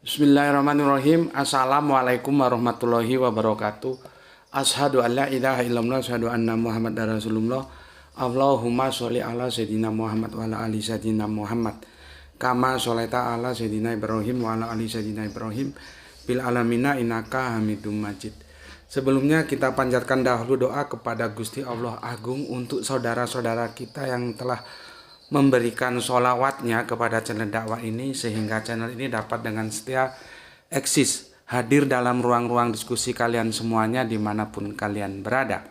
Bismillahirrahmanirrahim. Assalamualaikum warahmatullahi wabarakatuh. Asyhadu an la ilaha illallah, asyhadu anna Muhammadar Rasulullah. Allahumma sholli ala sayyidina Muhammad wa ala ali sayyidina Muhammad. Kama sholaita ala sayyidina Ibrahim wa ala ali sayyidina Ibrahim bil alamina innaka Hamidum Majid. Sebelumnya kita panjatkan dahulu doa kepada Gusti Allah Agung untuk saudara-saudara kita yang telah memberikan sholawatnya kepada channel dakwah ini, sehingga channel ini dapat dengan setia eksis hadir dalam ruang-ruang diskusi kalian semuanya dimanapun kalian berada.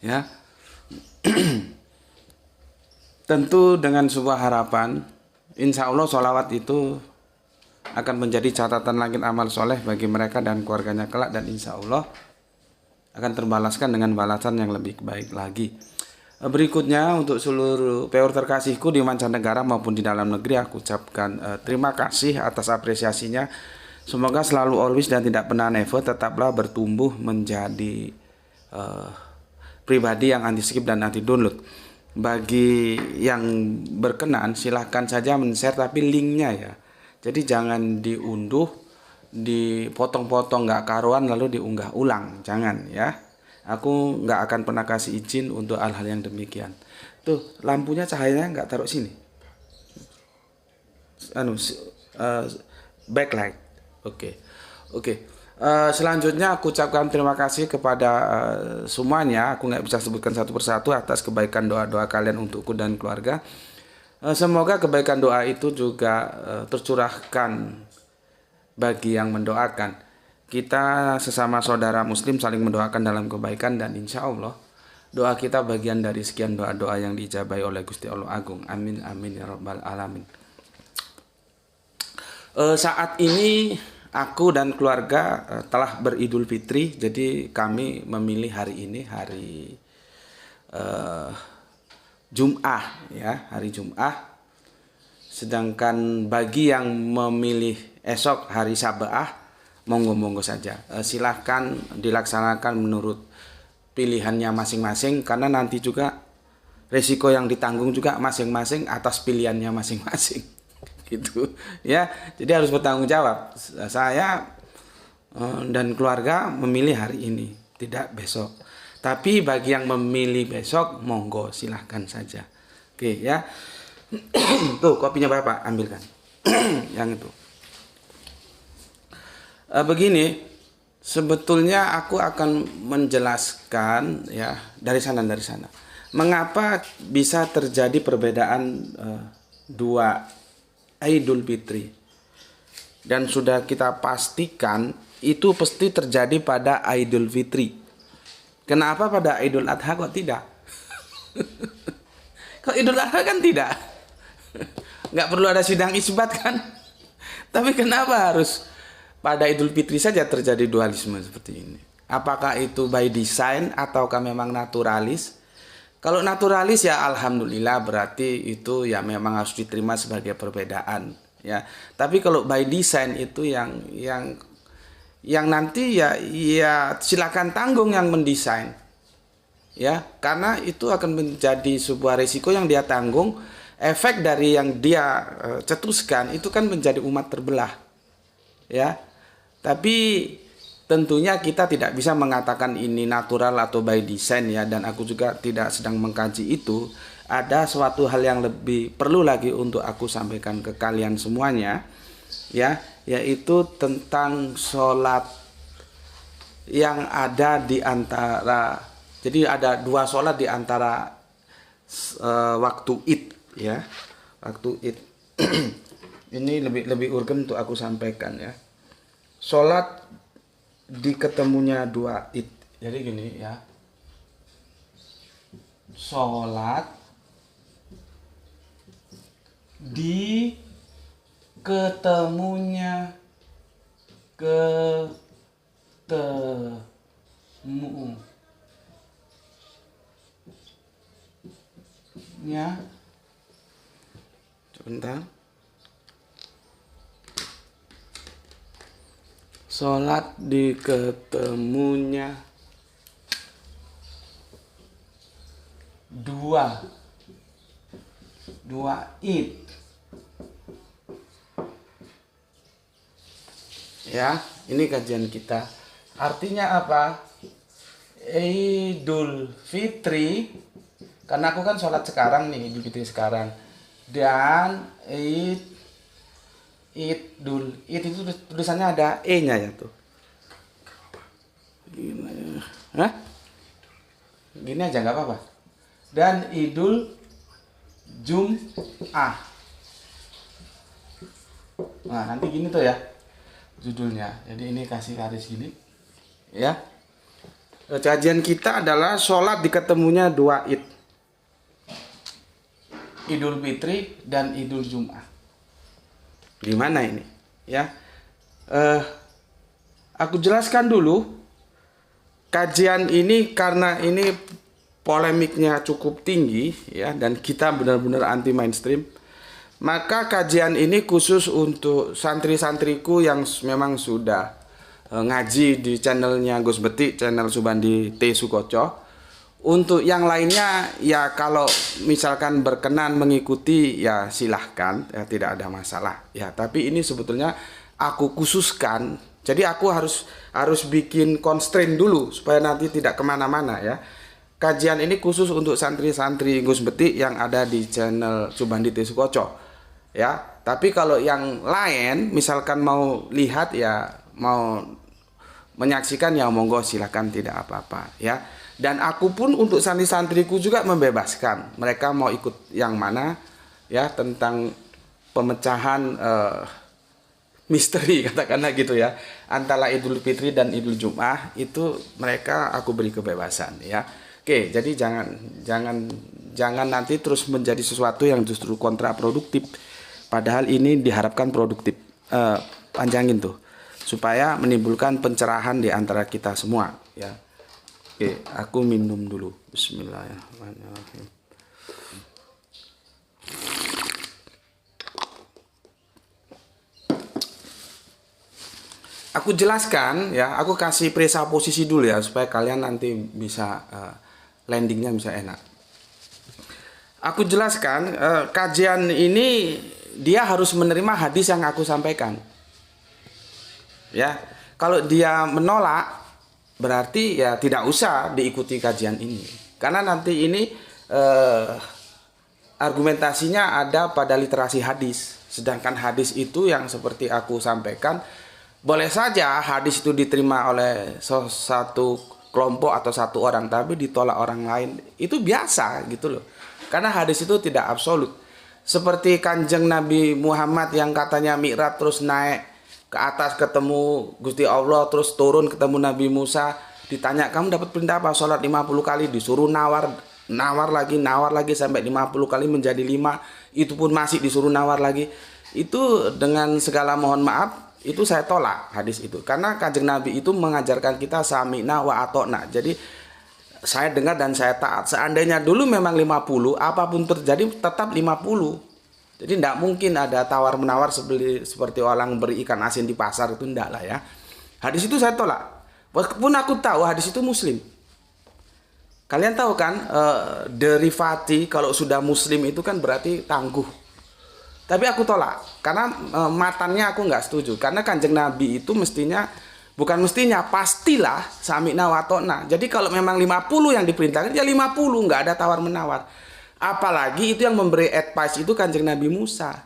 Ya, tentu dengan sebuah harapan, insya Allah sholawat itu akan menjadi catatan langit amal soleh bagi mereka dan keluarganya kelak, dan insya Allah akan terbalaskan dengan balasan yang lebih baik lagi. Berikutnya, untuk seluruh peor terkasihku di mancanegara maupun di dalam negeri, aku ucapkan terima kasih atas apresiasinya. Semoga selalu always dan tidak pernah never tetaplah bertumbuh menjadi pribadi yang anti skip dan anti download. Bagi yang berkenan silahkan saja men-share, tapi linknya ya. Jadi jangan diunduh, dipotong-potong nggak karuan lalu diunggah ulang, jangan ya. Aku nggak akan pernah kasih izin untuk hal-hal yang demikian. Tuh, lampunya cahayanya nggak taruh sini. Backlight. Oke. Selanjutnya aku ucapkan terima kasih kepada semuanya. Aku nggak bisa sebutkan satu persatu atas kebaikan doa-doa kalian untukku dan keluarga. Semoga kebaikan doa itu juga tercurahkan bagi yang mendoakan. Kita sesama saudara muslim saling mendoakan dalam kebaikan, dan insya Allah doa kita bagian dari sekian doa-doa yang diijabahi oleh Gusti Allah Agung. Amin amin ya rabbal alamin. Saat ini aku dan keluarga telah beridul fitri. Jadi kami memilih hari ini hari Jum'ah ya, hari Jum'ah. Sedangkan bagi yang memilih esok hari Saba'ah, monggo-monggo saja. Silahkan dilaksanakan menurut pilihannya masing-masing, karena nanti juga resiko yang ditanggung juga masing-masing atas pilihannya masing-masing. Gitu ya. Jadi harus bertanggung jawab. Saya dan keluarga memilih hari ini, tidak besok. Tapi bagi yang memilih besok, monggo silahkan saja. Oke ya. Tuh kopinya Bapak ambilkan. Yang itu. Begini, sebetulnya aku akan menjelaskan ya dari sana. Mengapa bisa terjadi perbedaan dua Idul Fitri? Dan sudah kita pastikan itu pasti terjadi pada Idul Fitri. Kenapa pada Idul Adha kok tidak? Kok Idul Adha kan tidak? Nggak perlu ada sidang isbat kan? Tapi kenapa harus pada Idul Fitri saja terjadi dualisme seperti ini? Apakah itu by design ataukah memang naturalis? Kalau naturalis ya alhamdulillah, berarti itu ya memang harus diterima sebagai perbedaan ya. Tapi kalau by design itu yang nanti ya silakan tanggung yang mendesain ya, karena itu akan menjadi sebuah risiko yang dia tanggung. Efek dari yang dia cetuskan itu kan menjadi umat terbelah ya. Tapi tentunya kita tidak bisa mengatakan ini natural atau by design ya, dan aku juga tidak sedang mengkaji itu. Ada suatu hal yang lebih perlu lagi untuk aku sampaikan ke kalian semuanya ya, yaitu tentang sholat yang ada di antara, jadi ada dua sholat di antara waktu Id ya, waktu Id. Ini lebih urgen untuk aku sampaikan ya. Sholat di ketemunya dua Id. Jadi gini ya. Sholat di ketemunya sebentar. Sholat di ketemunya dua Id Ya, ini kajian kita. Artinya apa? Idul Fitri, karena aku kan sholat sekarang nih, Idul Fitri sekarang. Dan Id itu tulisannya ada E-nya ya tuh. Gini, hah? Gini aja nggak apa-apa. Dan Idul Jum'ah. Nah, nanti gini tuh ya judulnya. Jadi ini kasih garis gini. Ya. Kajian kita adalah sholat diketemunya dua Id. Idul Fitri dan Idul Jum'ah. Gimana ini? Ya. Aku jelaskan dulu. Kajian ini karena ini polemiknya cukup tinggi ya, dan kita benar-benar anti mainstream. Maka kajian ini khusus untuk santri-santriku yang memang sudah ngaji di channelnya Gus Beti, channel Subandi T Sukoco. Untuk yang lainnya ya kalau misalkan berkenan mengikuti ya silahkan, ya tidak ada masalah ya. Tapi ini sebetulnya aku khususkan. Jadi aku harus bikin constraint dulu supaya nanti tidak kemana-mana ya. Kajian ini khusus untuk santri-santri Gus Beti yang ada di channel Subandi T Sukoco ya. Tapi kalau yang lain misalkan mau lihat ya, mau menyaksikan ya monggo silakan, tidak apa-apa ya. Dan aku pun untuk santri-santriku juga membebaskan mereka mau ikut yang mana ya, tentang pemecahan misteri katakanlah gitu ya, antara Idul Fitri dan Idul Jum'ah itu mereka aku beri kebebasan ya. Oke, jadi jangan nanti terus menjadi sesuatu yang justru kontraproduktif. Padahal ini diharapkan produktif. Panjangin tuh supaya menimbulkan pencerahan di antara kita semua ya. Oke, aku minum dulu. Bismillahirrahmanirrahim. Aku jelaskan ya, aku kasih presupposisi dulu ya supaya kalian nanti bisa landingnya bisa enak. Aku jelaskan kajian ini dia harus menerima hadis yang aku sampaikan. Ya, kalau dia menolak berarti ya tidak usah diikuti kajian ini. Karena nanti ini argumentasinya ada pada literasi hadis. Sedangkan hadis itu yang seperti aku sampaikan, boleh saja hadis itu diterima oleh satu kelompok atau satu orang tapi ditolak orang lain. Itu biasa gitu loh. Karena hadis itu tidak absolut. Seperti Kanjeng Nabi Muhammad yang katanya Mi'raj terus naik ke atas ketemu Gusti Allah, terus turun ketemu Nabi Musa. Ditanya, kamu dapat perintah apa? Sholat 50 kali. Disuruh nawar lagi sampai 50 kali menjadi 5. Itu pun masih disuruh nawar lagi. Itu dengan segala mohon maaf, itu saya tolak hadis itu. Karena Kanjeng Nabi itu mengajarkan kita sami'na wa atokna. Jadi saya dengar dan saya taat. Seandainya dulu memang 50, apapun terjadi tetap 50. Jadi tidak mungkin ada tawar-menawar seperti orang beri ikan asin di pasar, itu tidak lah ya. Hadis itu saya tolak. Walaupun aku tahu hadis itu Muslim. Kalian tahu kan derivati kalau sudah Muslim itu kan berarti tangguh. Tapi aku tolak karena matannya aku nggak setuju. Karena Kanjeng Nabi itu pastilah sami'na wa atokna. Jadi kalau memang 50 yang diperintahkan ya 50, nggak ada tawar-menawar. Apalagi itu yang memberi advice itu Kanjeng Nabi Musa.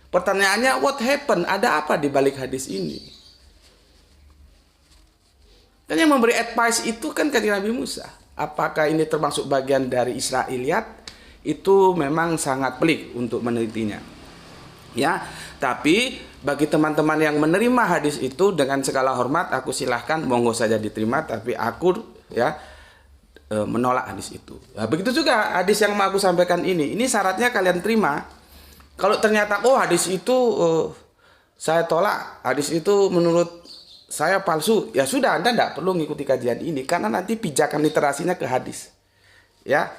Pertanyaannya, what happened? Ada apa di balik hadis ini? Dan yang memberi advice itu kan Kanjeng Nabi Musa. Apakah ini termasuk bagian dari Israiliyat? Itu memang sangat pelik untuk menelitinya. Ya, tapi bagi teman-teman yang menerima hadis itu dengan segala hormat, aku silahkan monggo saja diterima, tapi aku ya menolak hadis itu. Nah, begitu juga hadis yang mau aku sampaikan ini syaratnya kalian terima. Kalau ternyata hadis itu saya tolak, hadis itu menurut saya palsu, ya sudah, Anda tidak perlu mengikuti kajian ini karena nanti pijakan literasinya ke hadis. Ya,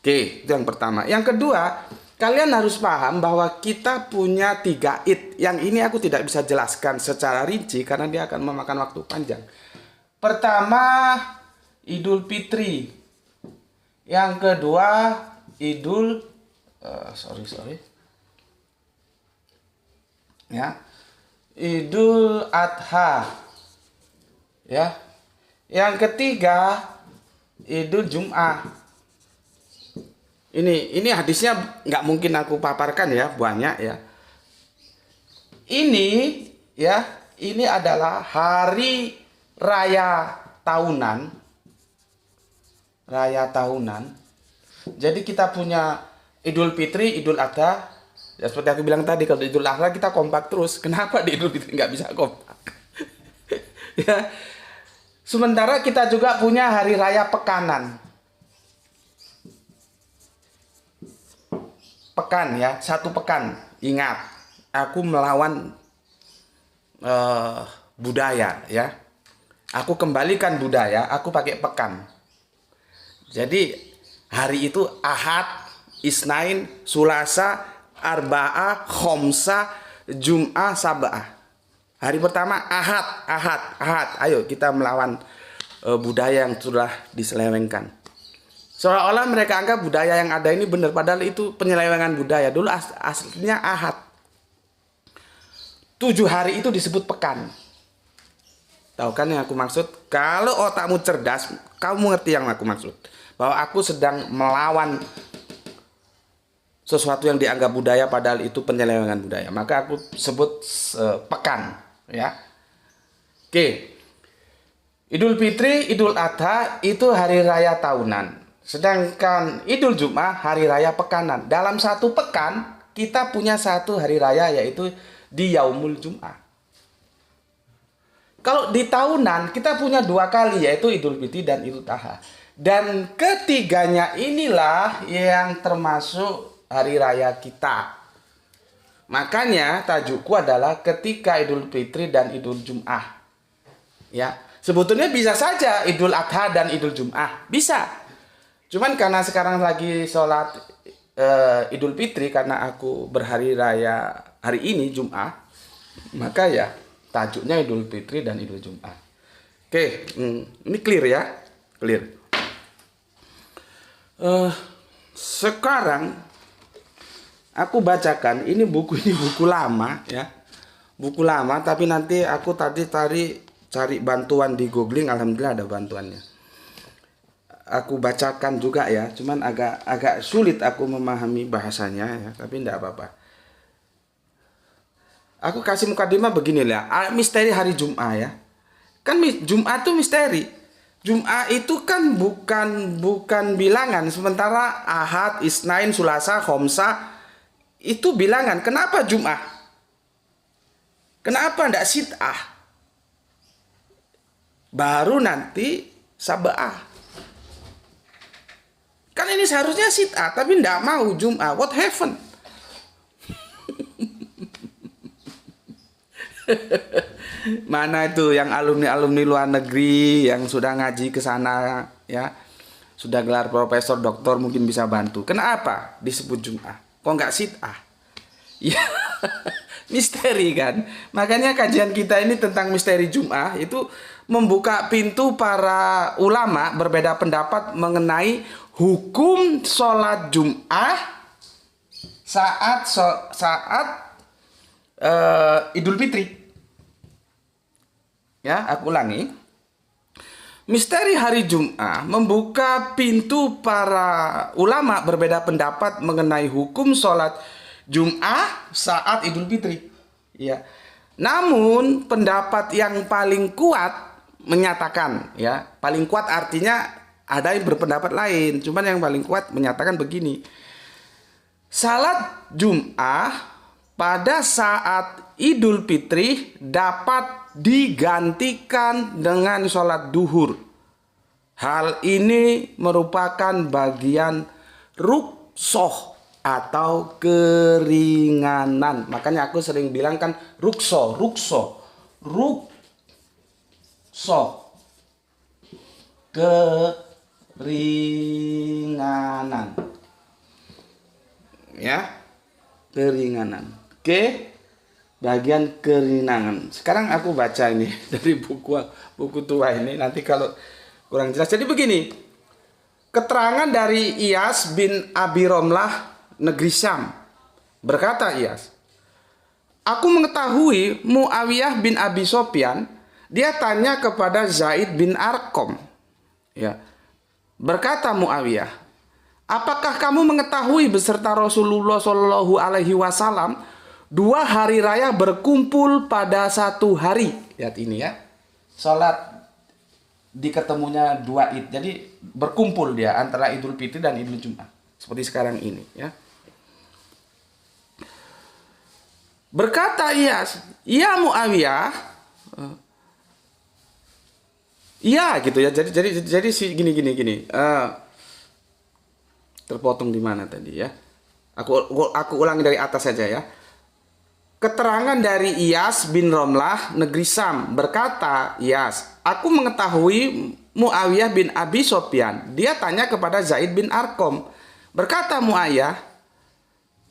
oke, itu yang pertama. Yang kedua, kalian harus paham bahwa kita punya 3 id. Yang ini aku tidak bisa jelaskan secara rinci karena dia akan memakan waktu panjang. Pertama, Idul Fitri. Yang kedua, Idul Ya. Idul Adha. Ya. Yang ketiga Idul Jum'ah. Ini hadisnya nggak mungkin aku paparkan ya, banyak ya. Ini ya, ini adalah hari raya tahunan. Raya tahunan. Jadi kita punya Idul Fitri, Idul Adha. Ya seperti aku bilang tadi, kalau Idul Adha kita kompak terus. Kenapa di Idul Fitri nggak bisa kompak? Ya. Sementara kita juga punya hari raya pekanan. Pekan ya, satu pekan. Ingat, aku melawan budaya ya. Aku kembalikan budaya, aku pakai pekan. Jadi hari itu Ahad, Isnain, Sulasa, Arba'ah, Khomsa, Jum'ah, Sab'ah. Hari pertama Ahad. Ayo kita melawan budaya yang sudah diselewengkan. Seolah-olah mereka anggap budaya yang ada ini benar, padahal itu penyelewengan budaya. Dulu aslinya Ahad. 7 hari itu disebut pekan. Tahu kan yang aku maksud? Kalau otakmu cerdas, kamu ngerti yang aku maksud. Bahwa aku sedang melawan sesuatu yang dianggap budaya padahal itu penyelewengan budaya. Maka aku sebut pekan, ya. Oke. Idul Fitri, Idul Adha itu hari raya tahunan. Sedangkan Idul Jum'ah hari raya pekanan. Dalam satu pekan kita punya satu hari raya, yaitu di Yaumul Jum'ah. Kalau di tahunan kita punya 2 kali, yaitu Idul Fitri dan Idul Adha. Dan ketiganya inilah yang termasuk hari raya kita. Makanya tajukku adalah ketika Idul Fitri dan Idul Jum'ah. Ya, sebetulnya bisa saja Idul Adha dan Idul Jum'ah, bisa. Cuman karena sekarang lagi sholat Idul Fitri, karena aku berhari raya hari ini Jum'ah, maka ya tajuknya Idul Fitri dan Idul Jum'ah. Oke, ini clear ya, clear. Sekarang aku bacakan, ini buku lama ya, buku lama, tapi nanti aku tadi cari bantuan di googling, alhamdulillah ada bantuannya. Aku bacakan juga ya, cuman agak sulit aku memahami bahasanya ya, tapi tidak apa-apa. Aku kasih mukadimah begini lah, misteri hari Jum'ah ya. Kan Jum'ah itu misteri. Jum'ah itu kan bukan bilangan, sementara Ahad, Isnain, Sulasa, Khomsa itu bilangan. Kenapa Jum'ah? Kenapa tidak Sit'ah? Baru nanti Sab'ah. Kan ini seharusnya Sit'ah, tapi tidak mau Jum'ah. What happened? Mana itu yang alumni luar negeri yang sudah ngaji ke sana ya, sudah gelar profesor, doktor, mungkin bisa bantu. Kenapa disebut Jum'ah? Kok nggak Sit'ah? Ya, misteri kan. Makanya kajian kita ini tentang misteri Jum'ah itu membuka pintu para ulama berbeda pendapat mengenai hukum sholat Jum'ah saat Idul Fitri. Ya, aku ulangi. Misteri hari Jum'ah membuka pintu para ulama berbeda pendapat mengenai hukum sholat Jum'ah saat Idul Fitri. Ya. Namun pendapat yang paling kuat menyatakan, ya, paling kuat artinya ada yang berpendapat lain, cuman yang paling kuat menyatakan begini. Salat Jum'ah pada saat Idul Fitri dapat digantikan dengan sholat duhur. Hal ini merupakan bagian ruksoh atau keringanan. Makanya aku sering bilang kan rukso. Keringanan. Ya, keringanan. Oke, bagian keringanan. Sekarang aku baca ini dari buku tua ini. Nanti kalau kurang jelas. Jadi begini. Keterangan dari Iyas bin Abi Romlah negeri Syam. Berkata Iyas, aku mengetahui Muawiyah bin Abi Sofyan, dia tanya kepada Zaid bin Arqam. Ya. Berkata Muawiyah, apakah kamu mengetahui beserta Rasulullah Shallallahu Alaihi Wasallam 2 hari raya berkumpul pada satu hari? Lihat ini ya, sholat diketemunya 2 id, jadi berkumpul dia antara Idul Fitri dan Idul Jumat seperti sekarang ini ya. Berkata Iyas, ya Muawiyah, iya gitu ya. Jadi si gini. Terpotong di mana tadi ya? Aku ulangi dari atas saja ya. Keterangan dari Iyas bin Romlah negeri Sam, berkata Iyas, aku mengetahui Muawiyah bin Abi Sofyan. Dia tanya kepada Zaid bin Arqam. Berkata Muawiyah,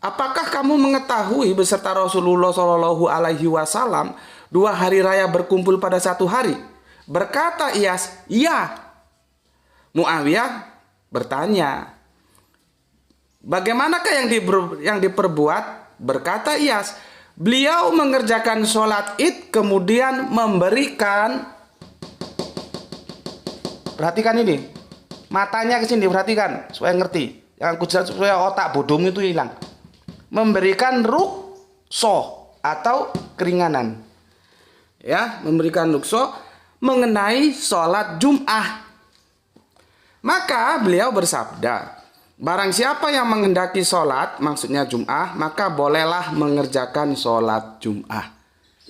apakah kamu mengetahui beserta Rasulullah Shallallahu Alaihi Wasallam 2 hari raya berkumpul pada satu hari? Berkata Iyas, iya. Muawiyah bertanya, bagaimanakah yang diperbuat? Berkata Iyas, beliau mengerjakan sholat id kemudian memberikan, perhatikan ini, matanya ke sini, perhatikan supaya ngerti, yang aku jelas supaya otak bodohmu itu hilang. Memberikan rukso atau keringanan, ya, memberikan rukso mengenai sholat Jum'ah. Maka beliau bersabda, barang siapa yang menghendaki sholat, maksudnya Jum'ah, maka bolehlah mengerjakan sholat Jum'ah.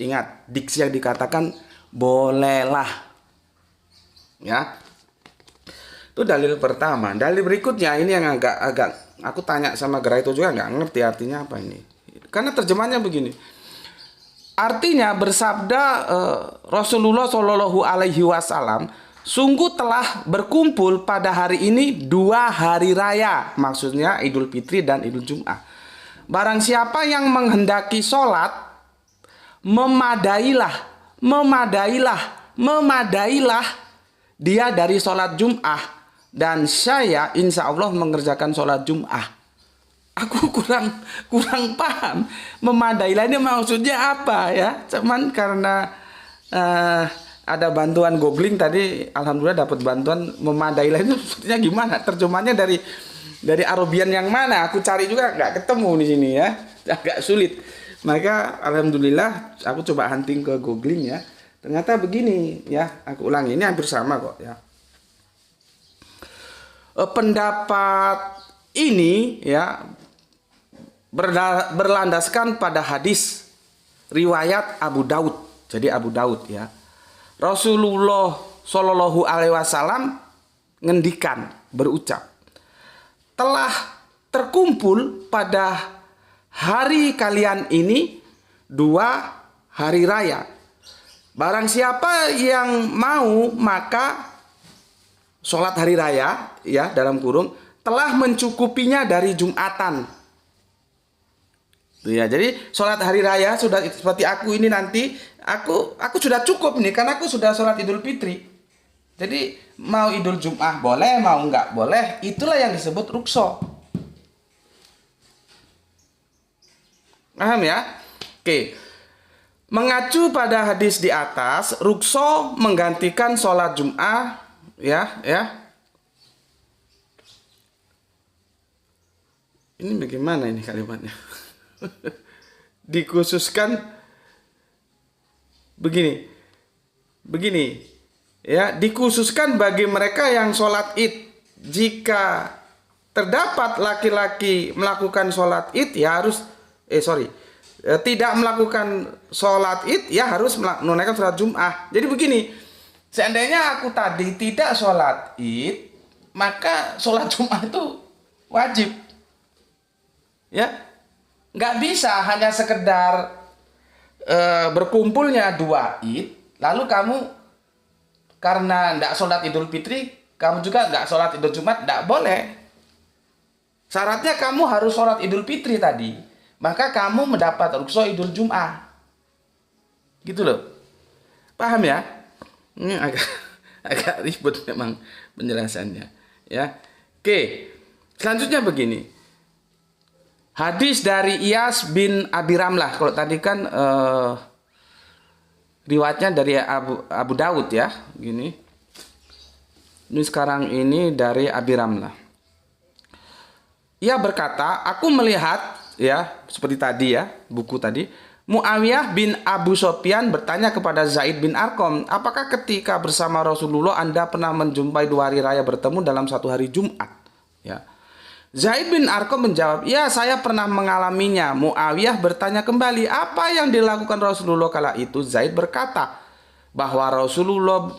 Ingat, diksi yang dikatakan bolehlah. Ya, itu dalil pertama. Dalil berikutnya ini yang agak aku tanya sama Gerai itu juga nggak ngerti artinya apa ini. Karena terjemahnya begini. Artinya bersabda Rasulullah Shallallahu Alaihi Wasallam, sungguh telah berkumpul pada hari ini 2 hari raya, maksudnya Idul Fitri dan Idul Jum'ah. Barang siapa yang menghendaki sholat, memadailah dia dari sholat Jum'ah, dan saya insya Allah mengerjakan sholat Jum'ah. Aku kurang paham memadailah ini maksudnya apa ya. Cuman karena ada bantuan googling tadi, alhamdulillah dapat bantuan. Memadailah itu maksudnya gimana? Terjemahnya dari Arabian yang mana? Aku cari juga nggak ketemu di sini ya, agak sulit. Maka alhamdulillah aku coba hunting ke googling ya. Ternyata begini ya. Aku ulangi, ini hampir sama kok ya. Pendapat ini ya berlandaskan pada hadis riwayat Abu Daud. Jadi Abu Daud ya. Rasulullah Shallallahu Alaihi Wasallam ngendikan, berucap, telah terkumpul pada hari kalian ini 2 hari raya. Barang siapa yang mau maka sholat hari raya ya dalam kurung telah mencukupinya dari Jumatan. Ya, jadi sholat hari raya sudah seperti aku ini nanti aku sudah cukup nih karena aku sudah sholat Idul Fitri. Jadi mau Idul Jum'ah boleh, mau enggak boleh, itulah yang disebut rukso. Paham ya? Oke. Mengacu pada hadis di atas, rukso menggantikan sholat Jum'ah ya. Ini bagaimana ini kalimatnya? Dikhususkan begini ya, dikhususkan bagi mereka yang sholat id. Jika terdapat laki-laki melakukan sholat id ya harus tidak melakukan sholat id ya harus menunaikan sholat Jum'ah. Jadi begini, seandainya aku tadi tidak sholat id, maka sholat Jum'ah itu wajib ya. Nggak bisa hanya sekedar berkumpulnya 2 id, lalu kamu karena nggak sholat Idul Fitri, kamu juga nggak sholat Idul Jumat, nggak boleh. Syaratnya kamu harus sholat Idul Fitri tadi, maka kamu mendapat rukso Idul Jum'ah. Gitu loh. Paham ya? Ini agak ribet memang penjelasannya. Ya. Oke. Selanjutnya begini. Hadis dari Iyas bin Abi Ramlah. Kalau tadi kan riwayatnya dari Abu Daud ya, gini. Ini sekarang ini dari Abi Ramlah. Ia berkata, aku melihat ya seperti tadi ya, buku tadi. Muawiyah bin Abu Sofyan bertanya kepada Zaid bin Arqam, apakah ketika bersama Rasulullah Anda pernah menjumpai 2 hari raya bertemu dalam satu hari Jumat? Ya. Zaid bin Arqam menjawab, ya saya pernah mengalaminya. Muawiyah bertanya kembali, apa yang dilakukan Rasulullah kala itu? Zaid berkata bahwa Rasulullah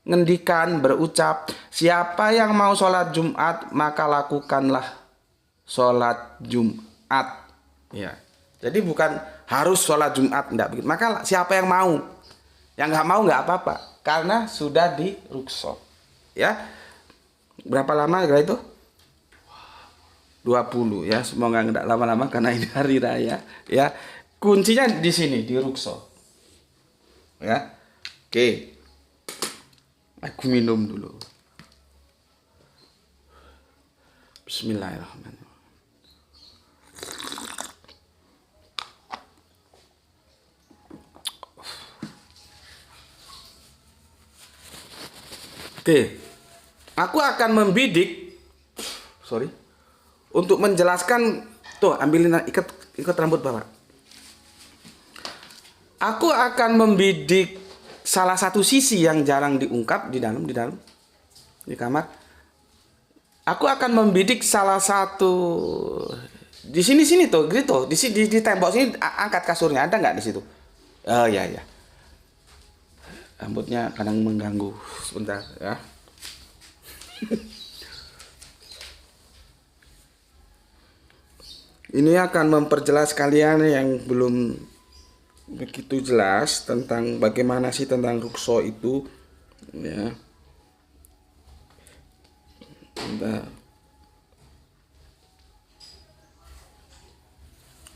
ngendikan berucap, siapa yang mau sholat Jumat maka lakukanlah sholat Jumat. Ya. Jadi bukan harus sholat Jumat, enggak begitu. Maka siapa yang mau, yang nggak mau nggak apa-apa, karena sudah di rukso. Ya, berapa lama kira itu? 20 ya, semoga nggak lama-lama karena ini hari raya ya. Kuncinya di sini di rukso ya. Oke, aku minum dulu. Bismillahirrahmanirrahim. Oke, aku akan membidik untuk menjelaskan, tuh ambilin ikat rambut Bapak. Aku akan membidik salah satu sisi yang jarang diungkap di dalam di kamar. Aku akan membidik salah satu di sini tuh, gitu. Di tembok sini, angkat kasurnya, ada nggak di situ? Oh ya. Rambutnya kadang mengganggu, sebentar ya. Ini akan memperjelas kalian yang belum begitu jelas tentang bagaimana sih tentang rukso itu ya. Bentar.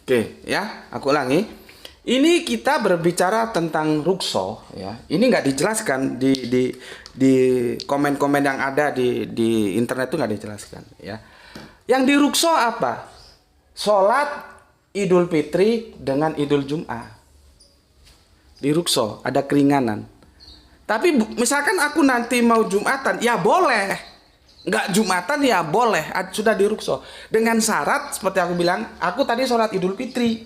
Oke ya, aku ulangi. Ini kita berbicara tentang rukso ya. Ini nggak dijelaskan di komen-komen yang ada di internet itu nggak dijelaskan ya. Yang di rukso apa? Sholat Idul Fitri dengan Idul Jum'ah. Di rukso ada keringanan. Tapi misalkan aku nanti mau Jumatan, ya boleh. Nggak Jumatan ya boleh, sudah di rukso. Dengan syarat seperti aku bilang, aku tadi sholat Idul Fitri.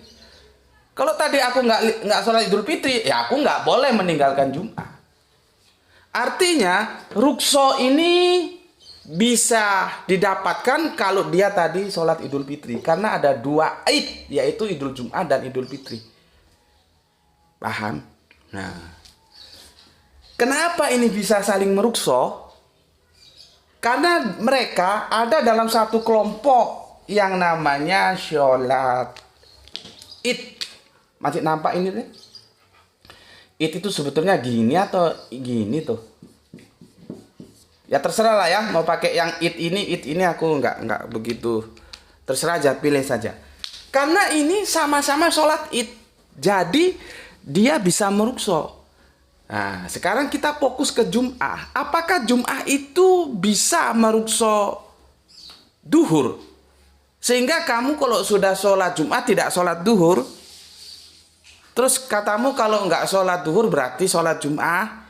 Kalau tadi aku nggak sholat Idul Fitri, ya aku nggak boleh meninggalkan Jum'ah. Artinya rukso ini bisa didapatkan kalau dia tadi sholat Idul Fitri, karena ada 2 id, yaitu Idul Jum'ah dan Idul Fitri. Paham? Nah, kenapa ini bisa saling merukso? Karena mereka ada dalam satu kelompok yang namanya sholat id. Masih nampak ini deh? Id itu sebetulnya gini atau gini tuh? Ya terserah lah ya, mau pakai yang id ini aku nggak begitu, terserah aja, pilih saja. Karena ini sama-sama sholat id, jadi dia bisa merukso. Nah, sekarang kita fokus ke Jum'ah. Apakah Jum'ah itu bisa merukso duhur? Sehingga kamu kalau sudah sholat Jum'ah tidak sholat duhur, terus katamu kalau nggak sholat duhur berarti sholat Jum'ah.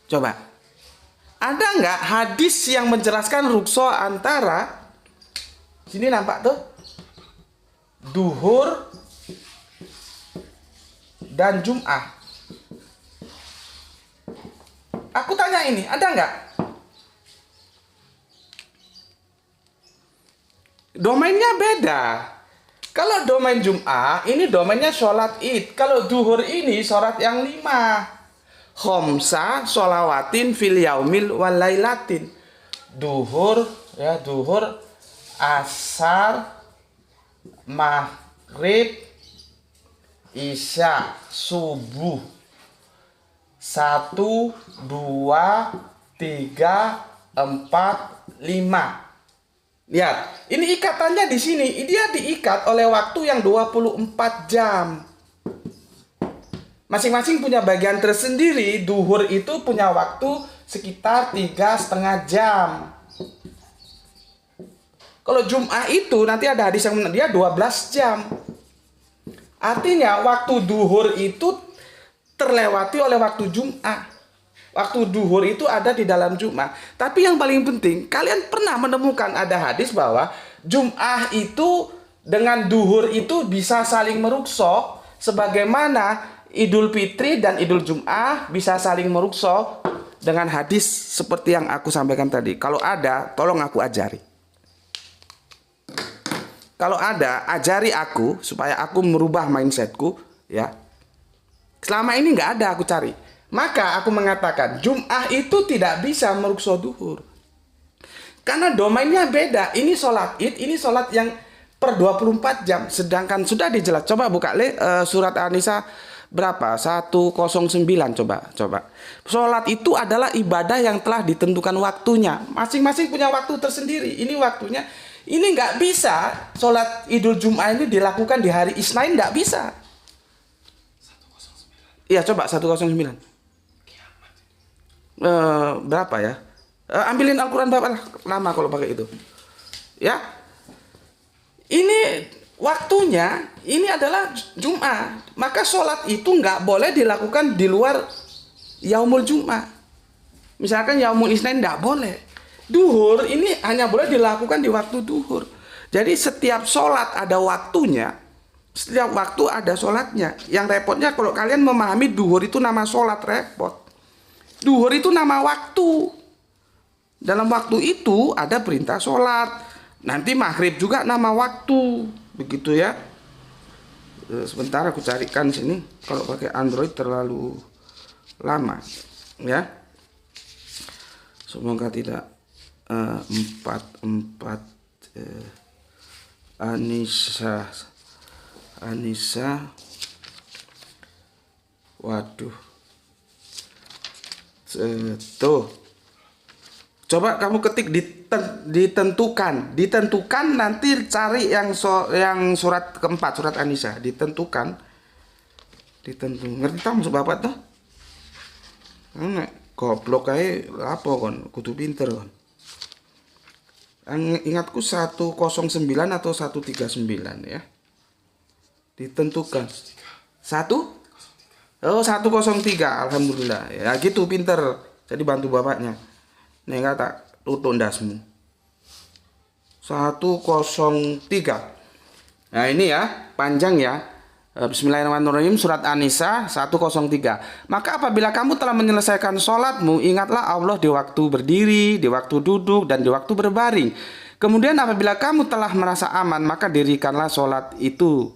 Coba, ada nggak hadis yang menjelaskan rukso antara, sini nampak tuh, duhur dan Jum'ah? Aku tanya ini, ada nggak? Domainnya beda. Kalau domain Jum'ah, ini domainnya sholat id. Kalau duhur ini sholat yang 5. Khomsa sholawatin fil yaumil walailatin. Duhur ya, duhur, asar, maghrib, isya, subuh. 1, 2, 3, 4, 5. Lihat, ini ikatannya di sini. Dia diikat oleh waktu yang 24 jam. Masing-masing punya bagian tersendiri. Duhur itu punya waktu sekitar 3,5 jam. Kalau Jum'ah itu nanti ada hadis yang dia 12 jam. Artinya waktu duhur itu terlewati oleh waktu Jum'ah. Waktu duhur itu ada di dalam Jum'ah. Tapi yang paling penting, kalian pernah menemukan ada hadis bahwa Jum'ah itu dengan duhur itu bisa saling merukso, sebagaimana Idul Fitri dan Idul Jum'ah bisa saling merukso dengan hadis seperti yang aku sampaikan tadi. Kalau ada, tolong aku ajari. Kalau ada, ajari aku supaya aku merubah mindsetku, ya. Selama ini nggak ada aku cari. Maka aku mengatakan Jum'ah itu tidak bisa merukso duhur. Karena domainnya beda. Ini sholat id, ini sholat yang per 24 jam. Sedangkan sudah dijelas. Coba buka surat An-Nisa berapa? 109 coba. Sholat itu adalah ibadah yang telah ditentukan waktunya. Masing-masing punya waktu tersendiri. Ini waktunya. Ini nggak bisa sholat Idul Jum'ah ini dilakukan di hari Isnin, nggak bisa. Iya coba 109. Berapa ya? Ambilin Al-Quran berapa lama kalau pakai itu? Ya. Ini waktunya, ini adalah Jum'ah. Maka sholat itu nggak boleh dilakukan di luar Yaumul Jum'ah. Misalkan Yaumul Isnin nggak boleh. Duhur ini hanya boleh dilakukan di waktu duhur. Jadi setiap sholat ada waktunya. Setiap waktu ada sholatnya. Yang repotnya kalau kalian memahami duhur itu nama sholat, repot. Duhur itu nama waktu. Dalam waktu itu ada perintah sholat. Nanti maghrib juga nama waktu. Begitu ya. Sebentar aku carikan sini. Kalau pakai Android terlalu lama. Ya. Semoga tidak 44 An-Nisa. Waduh. Tuh. Coba kamu ketik ditentukan nanti cari yang surat keempat, surat An-Nisa. Ditentukan. Ngerti tak maksud Bapak tuh? Goblok aja apa kon, kudu pinter kon. Ingatku 109 atau 139 ya. Ditentukan. 103, alhamdulillah. Ya gitu pinter. Jadi bantu bapaknya. Nih kata tutup ndasmu. 103. Nah ini ya, panjang ya. Bismillahirrahmanirrahim, surat An-Nisa 103. Maka apabila kamu telah menyelesaikan sholatmu, ingatlah Allah di waktu berdiri, di waktu duduk, dan di waktu berbaring. Kemudian apabila kamu telah merasa aman, maka dirikanlah sholat itu.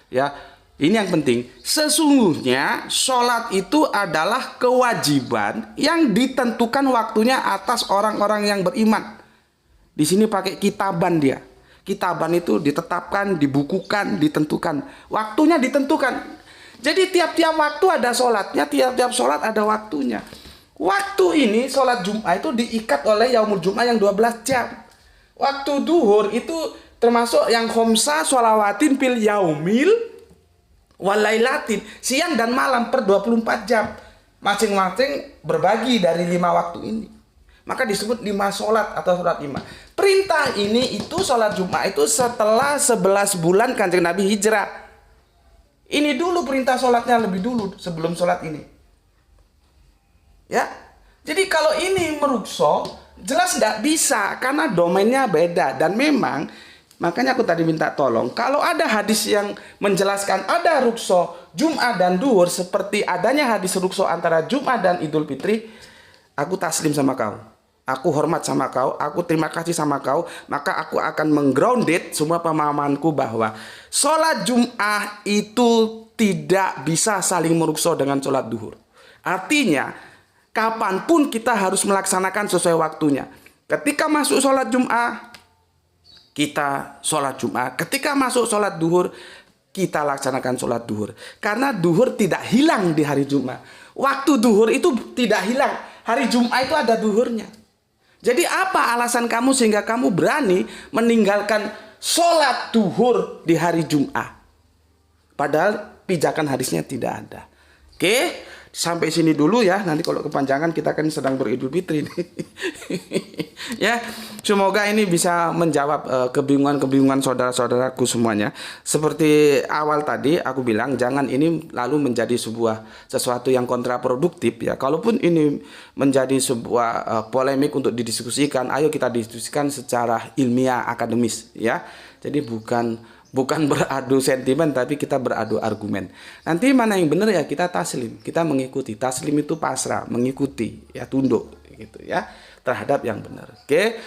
Ya, ini yang penting. Sesungguhnya sholat itu adalah kewajiban yang ditentukan waktunya atas orang-orang yang beriman. Di sini pakai kitaban dia. Kitaban itu ditetapkan, dibukukan, ditentukan. Waktunya ditentukan. Jadi tiap-tiap waktu ada sholatnya, tiap-tiap sholat ada waktunya. Waktu ini sholat Jum'ah itu diikat oleh Yaumul Jum'ah yang 12 jam. Waktu duhur itu termasuk yang khomsa sholawatin fil yaumil walailatin. Siang dan malam per 24 jam. Masing-masing berbagi dari 5 waktu ini. Maka disebut 5 sholat atau sholat 5. Perintah ini itu sholat Jum'ah itu setelah 11 bulan Kanjeng Nabi hijrah. Ini dulu perintah sholatnya lebih dulu sebelum sholat ini. Ya, jadi kalau ini merukso jelas nggak bisa karena domainnya beda. Dan memang makanya aku tadi minta tolong. Kalau ada hadis yang menjelaskan ada rukso Jum'ah dan duhur seperti adanya hadis rukso antara Jum'ah dan Idul Fitri, aku taslim sama kau. Aku hormat sama kau, aku terima kasih sama kau, maka aku akan menggrounded semua pemahamanku bahwa sholat Jum'ah itu tidak bisa saling merukso dengan sholat duhur. Artinya, kapanpun kita harus melaksanakan sesuai waktunya. Ketika masuk sholat Jum'ah, kita sholat Jum'ah. Ketika masuk sholat duhur, kita laksanakan sholat duhur. Karena duhur tidak hilang di hari Jum'ah. Waktu duhur itu tidak hilang. Hari Jum'ah itu ada duhurnya. Jadi apa alasan kamu sehingga kamu berani meninggalkan sholat duhur di hari Jum'ah? Padahal pijakan hadisnya tidak ada. Oke, sampai sini dulu ya. Nanti kalau kepanjangan kita kan sedang beridul fitri nih. Ya, semoga ini bisa menjawab kebingungan-kebingungan saudara-saudaraku semuanya. Seperti awal tadi aku bilang, jangan ini lalu menjadi sesuatu yang kontraproduktif ya. Kalaupun ini menjadi sebuah polemik untuk didiskusikan, ayo kita diskusikan secara ilmiah akademis ya. Jadi bukan beradu sentimen, tapi kita beradu argumen. Nanti mana yang benar ya kita taslim, kita mengikuti. Taslim itu pasrah, mengikuti, ya tunduk gitu ya terhadap yang benar. Oke,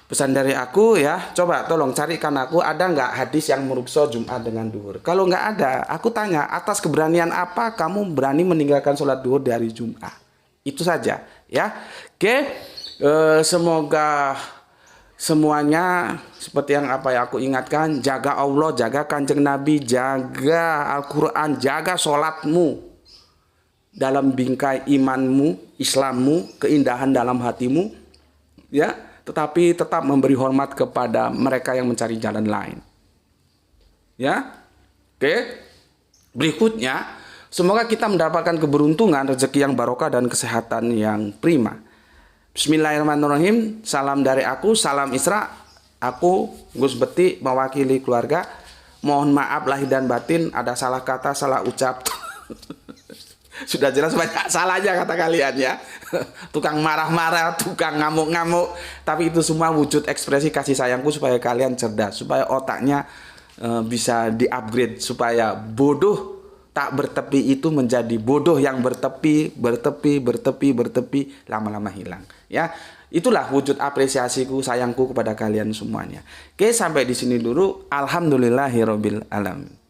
pesan dari aku ya, coba tolong carikan aku ada nggak hadis yang merukso Jumat dengan duhur. Kalau nggak ada, aku tanya atas keberanian apa kamu berani meninggalkan sholat duhur di hari Jumat. Itu saja ya. Oke, semoga semuanya seperti yang apa ya aku ingatkan, jaga Allah, jaga Kanjeng Nabi, jaga Al-Quran, jaga sholatmu dalam bingkai imanmu, Islammu, keindahan dalam hatimu, ya. Tetapi tetap memberi hormat kepada mereka yang mencari jalan lain, ya. Oke. Berikutnya, semoga kita mendapatkan keberuntungan, rezeki yang barokah dan kesehatan yang prima. Bismillahirrahmanirrahim. Salam dari aku, salam Isra. Aku Gus Beti mewakili keluarga. Mohon maaf lahir dan batin ada salah kata, salah ucap. Sudah jelas banyak salahnya kata kalian ya. Tukang marah-marah, tukang ngamuk-ngamuk. Tapi itu semua wujud ekspresi kasih sayangku supaya kalian cerdas, supaya otaknya bisa di-upgrade, supaya bodoh tak bertepi itu menjadi bodoh yang bertepi, lama-lama hilang. Ya, itulah wujud apresiasiku, sayangku kepada kalian semuanya. Oke, sampai di sini dulu. Alhamdulillahirobbil alamin.